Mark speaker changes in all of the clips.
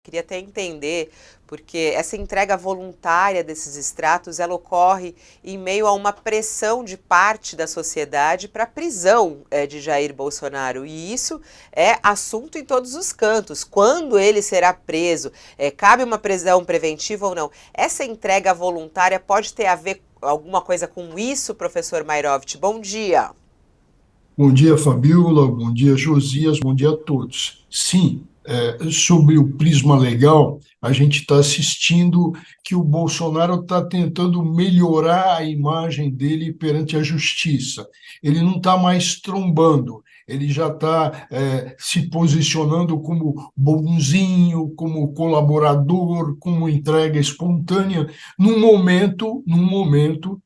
Speaker 1: Queria até entender, porque essa entrega voluntária desses extratos, ela ocorre em meio a uma pressão de parte da sociedade para a prisão de Jair Bolsonaro. E isso é assunto em todos os cantos. Quando ele será preso? Cabe uma prisão preventiva ou não? Essa entrega voluntária pode ter a ver alguma coisa com isso, professor Mairovitch? Bom dia.
Speaker 2: Bom dia, Fabiola. Bom dia, Josias. Bom dia a todos. Sim, sobre o prisma legal, a gente está assistindo que o Bolsonaro está tentando melhorar a imagem dele perante a justiça. Ele não está mais trombando, ele já está se posicionando como bonzinho, como colaborador, como entrega espontânea, num momento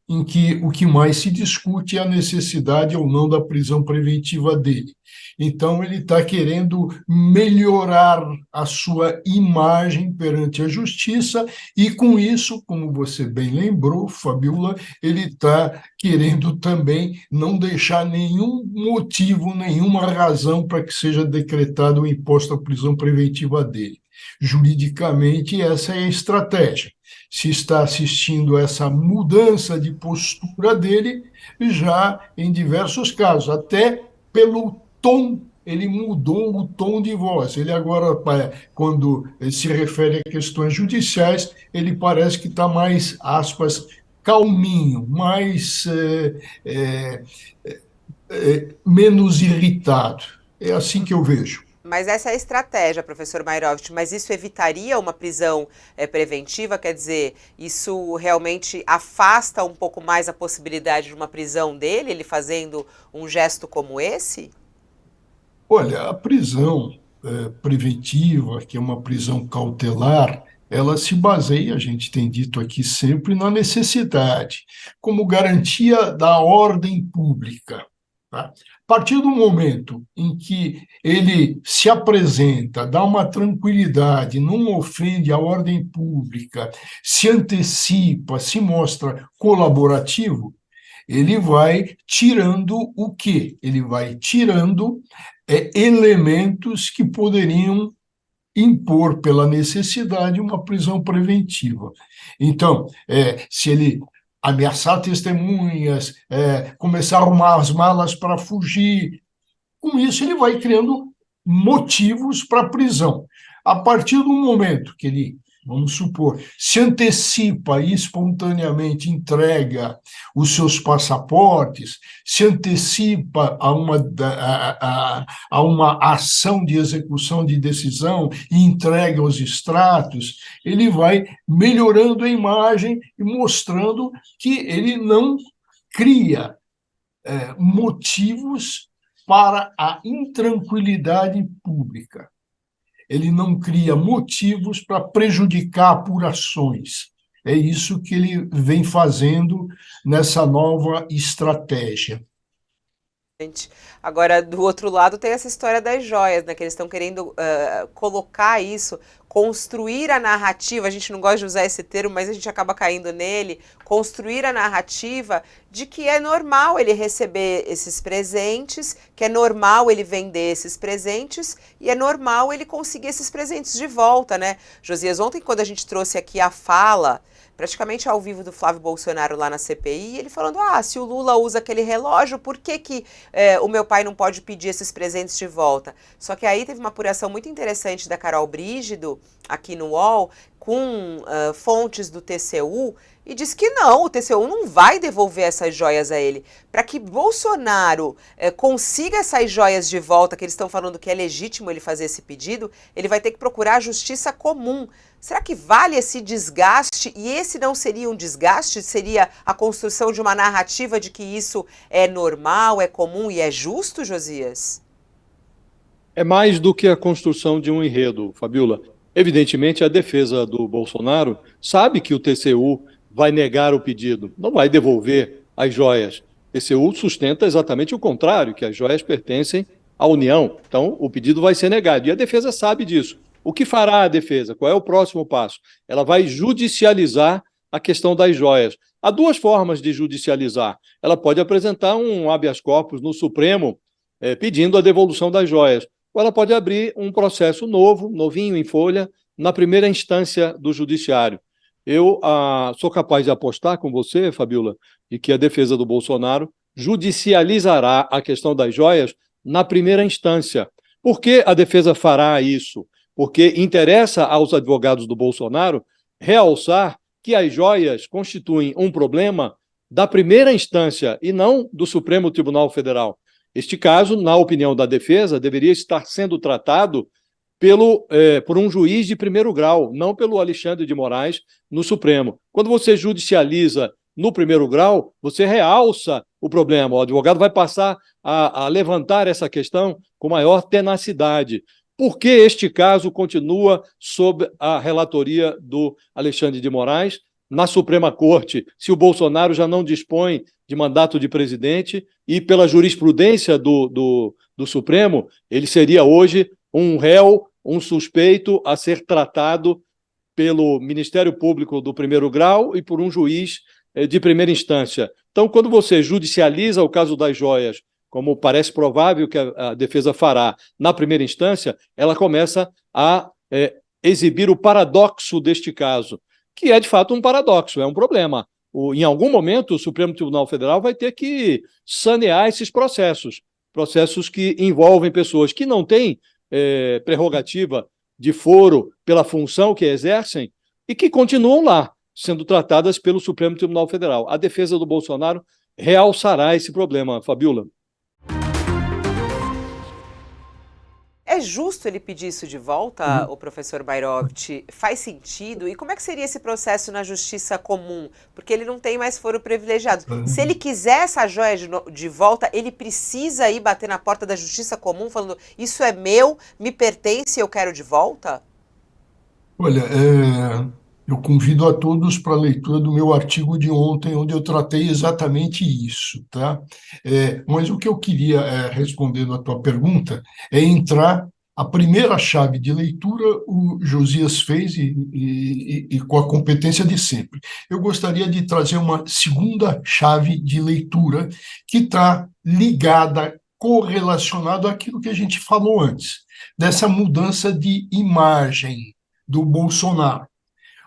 Speaker 2: em que o que mais se discute é a necessidade ou não da prisão preventiva dele. Então, ele está querendo melhorar a sua imagem perante a justiça, e com isso, como você bem lembrou, Fabiola, ele está querendo também não deixar nenhum motivo, nenhuma razão para que seja decretado ou imposta a prisão preventiva dele. Juridicamente, essa é a estratégia. Se está assistindo essa mudança de postura dele, já em diversos casos, até pelo tom, ele mudou o tom de voz. Ele agora, quando se refere a questões judiciais, ele parece que está mais, aspas, calminho, mais menos irritado. É assim que eu vejo.
Speaker 1: Mas essa é a estratégia, professor Mairovitch, mas isso evitaria uma prisão preventiva? Quer dizer, isso realmente afasta um pouco mais a possibilidade de uma prisão dele, ele fazendo um gesto como esse?
Speaker 2: Olha, a prisão preventiva, que é uma prisão cautelar, ela se baseia, a gente tem dito aqui sempre, na necessidade, como garantia da ordem pública. Tá? A partir do momento em que ele se apresenta, dá uma tranquilidade, não ofende a ordem pública, se antecipa, se mostra colaborativo, ele vai tirando o quê? Ele vai tirando elementos que poderiam impor, pela necessidade, uma prisão preventiva. Então, se ele ameaçar testemunhas, começar a arrumar as malas para fugir, com isso ele vai criando motivos para a prisão. A partir do momento que ele, vamos supor, se antecipa e espontaneamente entrega os seus passaportes, se antecipa a uma ação de execução de decisão e entrega os extratos, ele vai melhorando a imagem e mostrando que ele não cria motivos para a intranquilidade pública. Ele não cria motivos para prejudicar apurações. É isso que ele vem fazendo nessa nova estratégia.
Speaker 1: Agora, do outro lado, tem essa história das joias, né? Que eles estão querendo colocar isso, construir a narrativa. A gente não gosta de usar esse termo, mas a gente acaba caindo nele. Construir a narrativa de que é normal ele receber esses presentes, que é normal ele vender esses presentes e é normal ele conseguir esses presentes de volta, né? Josias, ontem, quando a gente trouxe aqui a fala praticamente ao vivo do Flávio Bolsonaro lá na CPI, ele falando, se o Lula usa aquele relógio, por que o meu pai não pode pedir esses presentes de volta? Só que aí teve uma apuração muito interessante da Carol Brígido, aqui no UOL, com fontes do TCU, e diz que não, o TCU não vai devolver essas joias a ele. Para que Bolsonaro consiga essas joias de volta, que eles estão falando que é legítimo ele fazer esse pedido, ele vai ter que procurar a justiça comum. Será que vale esse desgaste? E esse não seria um desgaste? Seria a construção de uma narrativa de que isso é normal, é comum e é justo, Josias?
Speaker 3: É mais do que a construção de um enredo, Fabiola. Evidentemente, a defesa do Bolsonaro sabe que o TCU vai negar o pedido, não vai devolver as joias. O TCU sustenta exatamente o contrário, que as joias pertencem à União. Então, o pedido vai ser negado. E a defesa sabe disso. O que fará a defesa? Qual é o próximo passo? Ela vai judicializar a questão das joias. Há duas formas de judicializar. Ela pode apresentar um habeas corpus no Supremo pedindo a devolução das joias. Ou ela pode abrir um processo novo, novinho, em folha, na primeira instância do judiciário. Eu sou capaz de apostar com você, Fabiola, de que a defesa do Bolsonaro judicializará a questão das joias na primeira instância. Por que a defesa fará isso? Porque interessa aos advogados do Bolsonaro realçar que as joias constituem um problema da primeira instância e não do Supremo Tribunal Federal. Este caso, na opinião da defesa, deveria estar sendo tratado por um juiz de primeiro grau, não pelo Alexandre de Moraes no Supremo. Quando você judicializa no primeiro grau, você realça o problema. O advogado vai passar a levantar essa questão com maior tenacidade. Por que este caso continua sob a relatoria do Alexandre de Moraes na Suprema Corte, se o Bolsonaro já não dispõe de mandato de presidente e, pela jurisprudência do Supremo, ele seria hoje um réu, um suspeito a ser tratado pelo Ministério Público do primeiro grau e por um juiz de primeira instância. Então, quando você judicializa o caso das joias, como parece provável que a defesa fará na primeira instância, ela começa a exibir o paradoxo deste caso, que é, de fato, um paradoxo, é um problema. Em algum momento, o Supremo Tribunal Federal vai ter que sanear esses processos que envolvem pessoas que não têm prerrogativa de foro pela função que exercem e que continuam lá, sendo tratadas pelo Supremo Tribunal Federal. A defesa do Bolsonaro realçará esse problema, Fabiola.
Speaker 1: É justo ele pedir isso de volta, o professor Bairovic? Faz sentido? E como é que seria esse processo na justiça comum? Porque ele não tem mais foro privilegiado. Se ele quiser essa joia de volta, ele precisa ir bater na porta da justiça comum falando isso é meu, me pertence, eu quero de volta?
Speaker 2: Olha, eu convido a todos para a leitura do meu artigo de ontem, onde eu tratei exatamente isso, tá? Mas o que eu queria, respondendo à tua pergunta, é entrar. A primeira chave de leitura o Josias fez e com a competência de sempre. Eu gostaria de trazer uma segunda chave de leitura que está ligada, correlacionada àquilo que a gente falou antes, dessa mudança de imagem do Bolsonaro.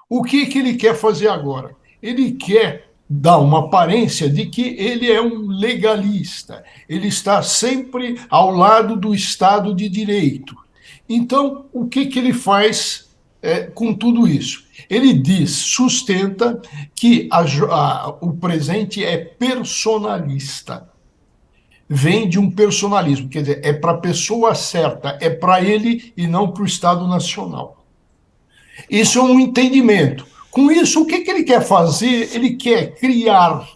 Speaker 2: O que ele quer fazer agora? Ele quer dar uma aparência de que ele é um legalista, ele está sempre ao lado do Estado de Direito. Então, o que ele faz com tudo isso? Ele sustenta que o presente é personalista. Vem de um personalismo, quer dizer, é para a pessoa certa, é para ele e não para o Estado Nacional. Isso é um entendimento. Com isso, o que ele quer fazer? Ele quer criar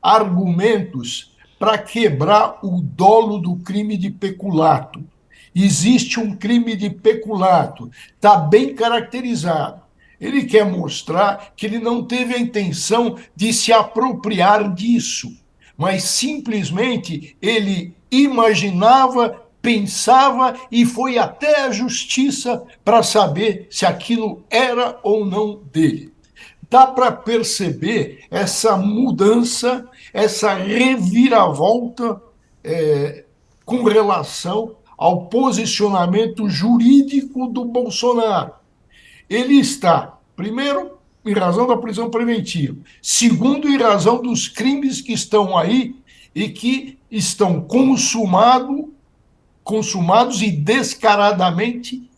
Speaker 2: argumentos para quebrar o dolo do crime de peculato. Existe um crime de peculato, está bem caracterizado. Ele quer mostrar que ele não teve a intenção de se apropriar disso, mas simplesmente ele imaginava, pensava e foi até a justiça para saber se aquilo era ou não dele. Dá para perceber essa mudança, essa reviravolta com relação ao posicionamento jurídico do Bolsonaro. Ele está, primeiro, em razão da prisão preventiva, segundo, em razão dos crimes que estão aí e que estão consumados e descaradamente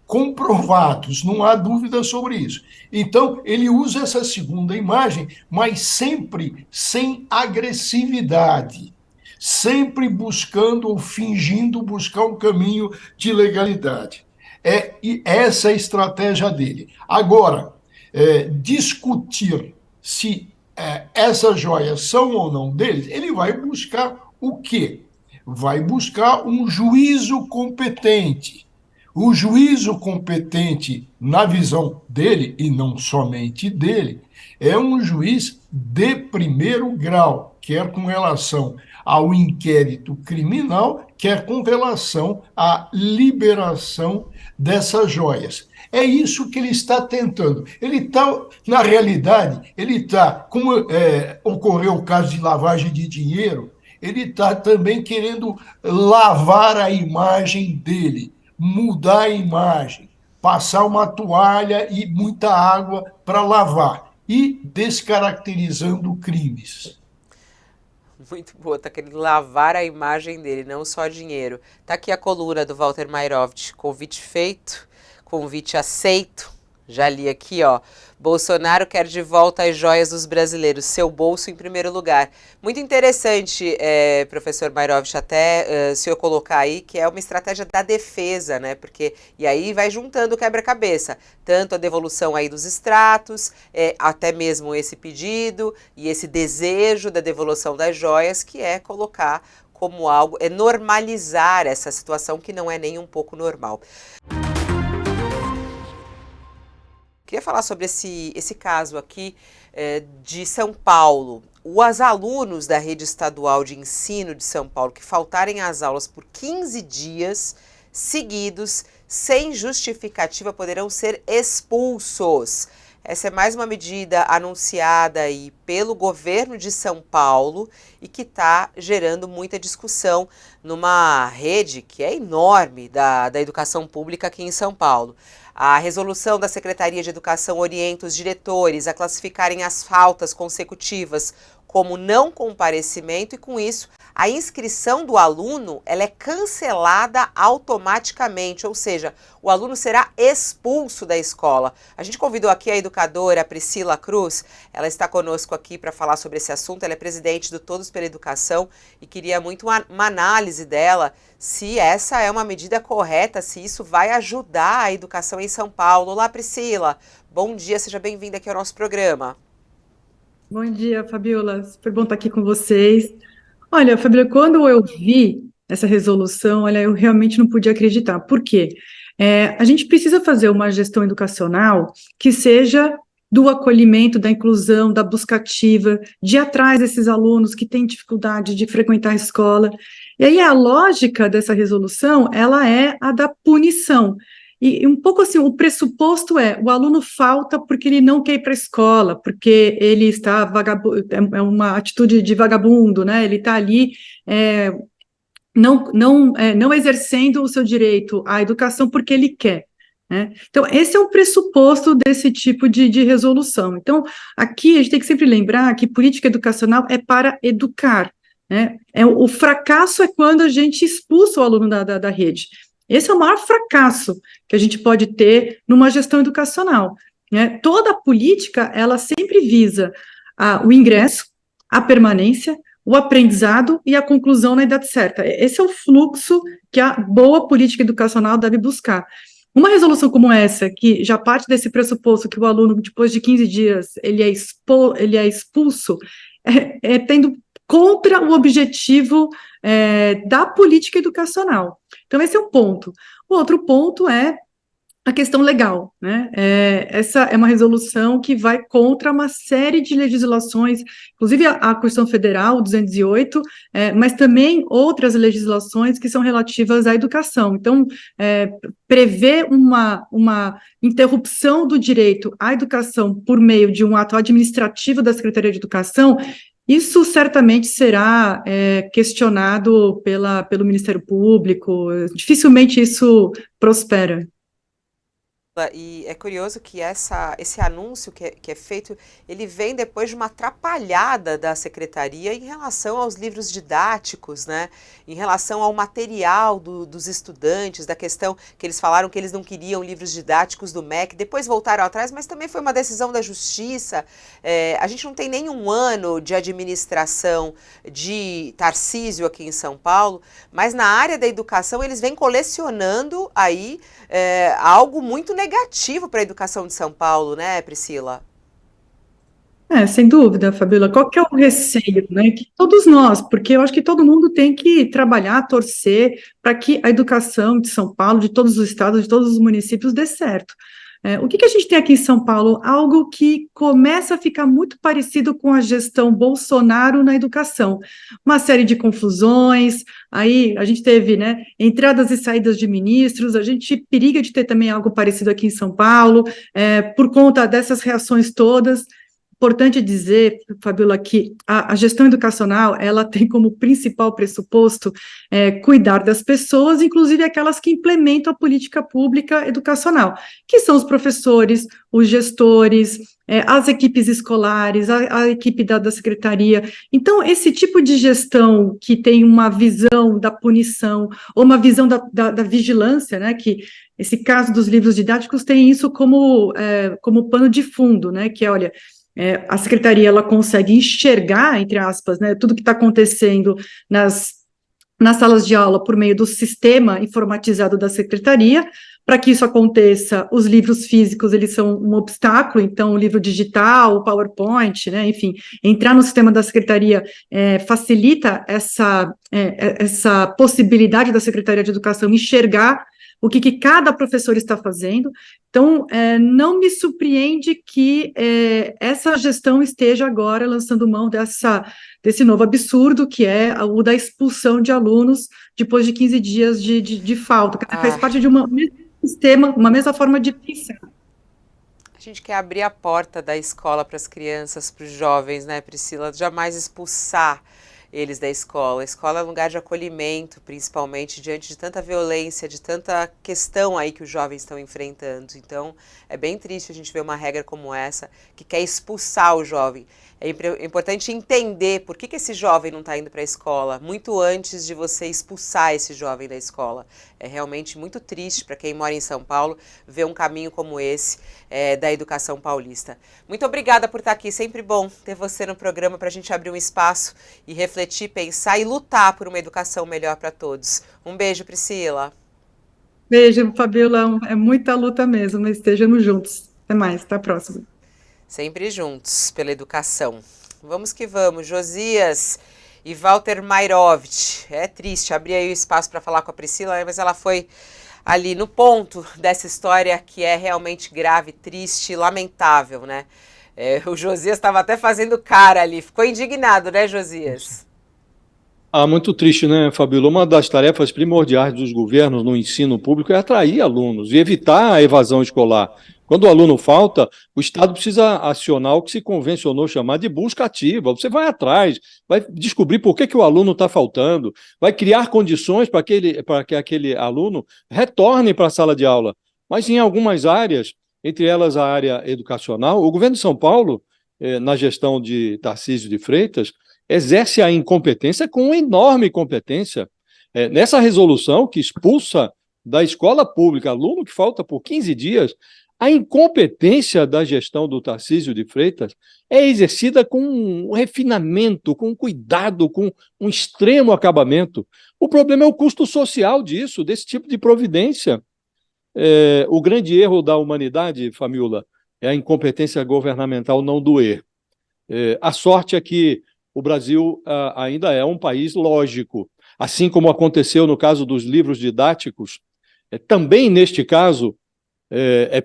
Speaker 2: comprovados, não há dúvida sobre isso. Então, ele usa essa segunda imagem, mas sempre sem agressividade, sempre buscando ou fingindo buscar um caminho de legalidade. E essa é a estratégia dele. Agora, discutir se essas joias são ou não deles, ele vai buscar o quê? Vai buscar um juízo competente. O juízo competente, na visão dele, e não somente dele, é um juiz de primeiro grau, quer com relação ao inquérito criminal, quer com relação à liberação dessas joias. É isso que ele está tentando. Ele está, na realidade, como ocorreu o caso de lavagem de dinheiro, ele está também querendo lavar a imagem dele, mudar a imagem, passar uma toalha e muita água para lavar, e descaracterizando crimes.
Speaker 1: Muito boa, tá querendo lavar a imagem dele, não só dinheiro. Tá aqui a coluna do Walter Mairovich, convite feito, convite aceito. Já li aqui, ó. Bolsonaro quer de volta as joias dos brasileiros, seu bolso em primeiro lugar. Muito interessante, professor Mairovich, até se eu colocar aí, que é uma estratégia da defesa, né? Porque, e aí vai juntando o quebra-cabeça. Tanto a devolução aí dos extratos, até mesmo esse pedido e esse desejo da devolução das joias, que é colocar como algo, é normalizar essa situação que não é nem um pouco normal. Queria falar sobre esse caso aqui de São Paulo. Os alunos da rede estadual de ensino de São Paulo que faltarem às aulas por 15 dias seguidos, sem justificativa, poderão ser expulsos. Essa é mais uma medida anunciada aí pelo governo de São Paulo e que está gerando muita discussão numa rede que é enorme da educação pública aqui em São Paulo. A resolução da Secretaria de Educação orienta os diretores a classificarem as faltas consecutivas como não comparecimento e, com isso, a inscrição do aluno ela é cancelada automaticamente, ou seja, o aluno será expulso da escola. A gente convidou aqui a educadora Priscila Cruz, ela está conosco aqui para falar sobre esse assunto, ela é presidente do Todos pela Educação e queria muito uma análise dela se essa é uma medida correta, se isso vai ajudar a educação em São Paulo. Olá, Priscila, bom dia, seja bem-vinda aqui ao nosso programa.
Speaker 4: Bom dia, Fabiola. Super bom estar aqui com vocês. Olha, Fabiola, quando eu vi essa resolução, olha, eu realmente não podia acreditar. Por quê? A gente precisa fazer uma gestão educacional que seja do acolhimento, da inclusão, da busca ativa, de ir atrás desses alunos que têm dificuldade de frequentar a escola. E aí a lógica dessa resolução, ela é a da punição. E um pouco assim, o pressuposto o aluno falta porque ele não quer ir para a escola, porque ele está vagabundo, é uma atitude de vagabundo, né? Ele está ali não exercendo o seu direito à educação porque ele quer, né? Então, esse é um pressuposto desse tipo de resolução. Então, aqui a gente tem que sempre lembrar que política educacional é para educar, né? O fracasso é quando a gente expulsa o aluno da rede. Esse é o maior fracasso que a gente pode ter numa gestão educacional, né? Toda a política, ela sempre visa o ingresso, a permanência, o aprendizado e a conclusão na idade certa. Esse é o fluxo que a boa política educacional deve buscar. Uma resolução como essa, que já parte desse pressuposto que o aluno, depois de 15 dias, ele é expulso, tendo contra o objetivo da política educacional. Então, esse é um ponto. O outro ponto é a questão legal, né? Essa é uma resolução que vai contra uma série de legislações, inclusive a Constituição Federal, 208, mas também outras legislações que são relativas à educação. Então, prevê uma interrupção do direito à educação por meio de um ato administrativo da Secretaria de Educação. Isso certamente será questionado pelo Ministério Público, dificilmente isso prospera.
Speaker 1: E é curioso que esse anúncio que é feito, ele vem depois de uma atrapalhada da secretaria em relação aos livros didáticos, né? Em relação ao material dos estudantes, da questão que eles falaram que eles não queriam livros didáticos do MEC, depois voltaram atrás, mas também foi uma decisão da Justiça. A gente não tem nenhum ano de administração de Tarcísio aqui em São Paulo, mas na área da educação eles vêm colecionando aí algo muito negativo para a educação de São Paulo, né, Priscila?
Speaker 4: Sem dúvida, Fabiola. Qual que é o receio, né? Que todos nós, porque eu acho que todo mundo tem que trabalhar, torcer para que a educação de São Paulo, de todos os estados, de todos os municípios dê certo. O que a gente tem aqui em São Paulo? Algo que começa a ficar muito parecido com a gestão Bolsonaro na educação. Uma série de confusões, aí a gente teve, né, entradas e saídas de ministros, a gente periga de ter também algo parecido aqui em São Paulo, por conta dessas reações todas. importante dizer, Fabiola, que a gestão educacional, ela tem como principal pressuposto cuidar das pessoas, inclusive aquelas que implementam a política pública educacional, que são os professores, os gestores, as equipes escolares, a equipe da secretaria. Então, esse tipo de gestão que tem uma visão da punição, ou uma visão da vigilância, né, que esse caso dos livros didáticos tem isso como pano de fundo, né, que olha, a secretaria, ela consegue enxergar, entre aspas, né, tudo que está acontecendo nas salas de aula por meio do sistema informatizado da secretaria. Para que isso aconteça, os livros físicos, eles são um obstáculo, então o livro digital, o PowerPoint, né, enfim, entrar no sistema da secretaria facilita essa possibilidade da Secretaria de Educação enxergar o que cada professor está fazendo. Então, não me surpreende que essa gestão esteja agora lançando mão desse novo absurdo, que é o da expulsão de alunos depois de 15 dias de falta, que faz parte de um mesmo sistema, uma mesma forma de pensar.
Speaker 1: A gente quer abrir a porta da escola para as crianças, para os jovens, né, Priscila? Jamais expulsar eles da escola. A escola é um lugar de acolhimento, principalmente diante de tanta violência, de tanta questão aí que os jovens estão enfrentando. Então, é bem triste a gente ver uma regra como essa, que quer expulsar o jovem. É importante entender por que esse jovem não está indo para a escola, muito antes de você expulsar esse jovem da escola. É realmente muito triste para quem mora em São Paulo ver um caminho como esse da educação paulista. Muito obrigada por estar aqui, sempre bom ter você no programa para a gente abrir um espaço e refletir, pensar e lutar por uma educação melhor para todos. Um beijo, Priscila.
Speaker 4: Beijo, Fabiola, é muita luta mesmo, mas estejamos juntos. Até mais, até a próxima.
Speaker 1: Sempre juntos pela educação. Vamos que vamos, Josias e Walter Mairovich. É triste, abri aí o espaço para falar com a Priscila, mas ela foi ali no ponto dessa história que é realmente grave, triste, lamentável, né? O Josias estava até fazendo cara ali, ficou indignado, né, Josias?
Speaker 3: Muito triste, né, Fabíola? Uma das tarefas primordiais dos governos no ensino público é atrair alunos e evitar a evasão escolar. Quando o aluno falta, o Estado precisa acionar o que se convencionou chamar de busca ativa. Você vai atrás, vai descobrir por que o aluno está faltando, vai criar condições para que aquele aluno retorne para a sala de aula. Mas em algumas áreas, entre elas a área educacional, o governo de São Paulo, na gestão de Tarcísio de Freitas, exerce a incompetência com enorme competência. Nessa resolução que expulsa da escola pública aluno que falta por 15 dias, a incompetência da gestão do Tarcísio de Freitas é exercida com um refinamento, com cuidado, com um extremo acabamento. O problema é o custo social disso, desse tipo de providência. O grande erro da humanidade, Fabíola, é a incompetência governamental não doer. A sorte é que o Brasil ainda é um país lógico, assim como aconteceu no caso dos livros didáticos. Também neste caso, é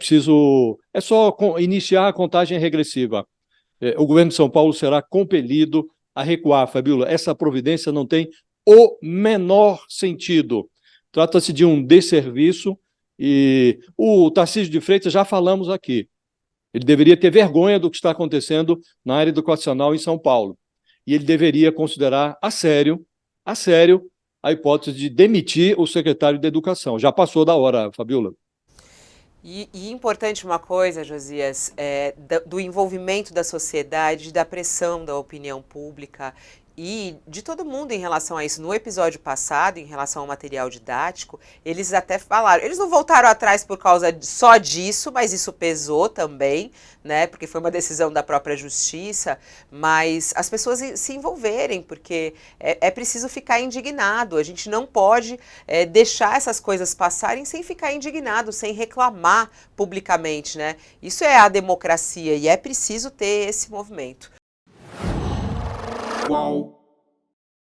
Speaker 3: só iniciar a contagem regressiva. O governo de São Paulo será compelido a recuar, Fabíola. Essa providência não tem o menor sentido. Trata-se de um desserviço e o Tarcísio de Freitas, já falamos aqui, ele deveria ter vergonha do que está acontecendo na área educacional em São Paulo. E ele deveria considerar a sério a hipótese de demitir o secretário de Educação. Já passou da hora, Fabíola.
Speaker 1: E importante uma coisa, Josias, do envolvimento da sociedade, da pressão da opinião pública e de todo mundo em relação a isso. No episódio passado, em relação ao material didático, eles até falaram, eles não voltaram atrás por causa só disso, mas isso pesou também, né, porque foi uma decisão da própria justiça, mas as pessoas se envolverem, porque é preciso ficar indignado, a gente não pode deixar essas coisas passarem sem ficar indignado, sem reclamar publicamente, né, isso é a democracia e é preciso ter esse movimento.
Speaker 5: Qual?